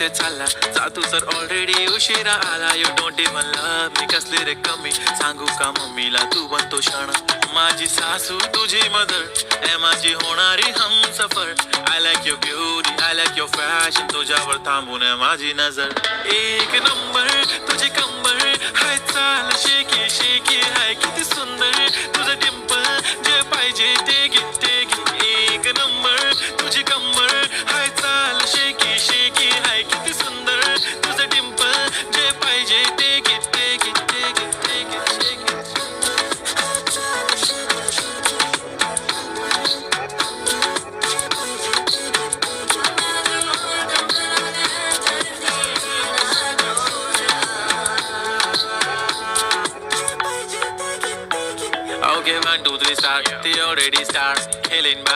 कुठे चालला जा तू तर ऑलरेडी उशिरा आला. You don't even love me कसली रे कमी सांगू का मम्मीला तू बनतो शाणा. माझी सासू तुझी मदर ए माझी होणारी Humsafar. I like your beauty I like your fashion तुझ्यावर थांबून आहे माझी नजर. एक नंबर तुझी कंबर हाय चाल शेकी शेकी हाय किती सुंदर तुझं डिंपल जे पाहिजे ते घे ते घे. एक नंबर तुझी कंबर हाय चाल शेकी शेकी हाय किती सुंदर तुझं डिंपल जे पाहिजे ते घे ते घे ते घे ते घे शेकी. Okay, 1, 2, 3 start. They already start killing.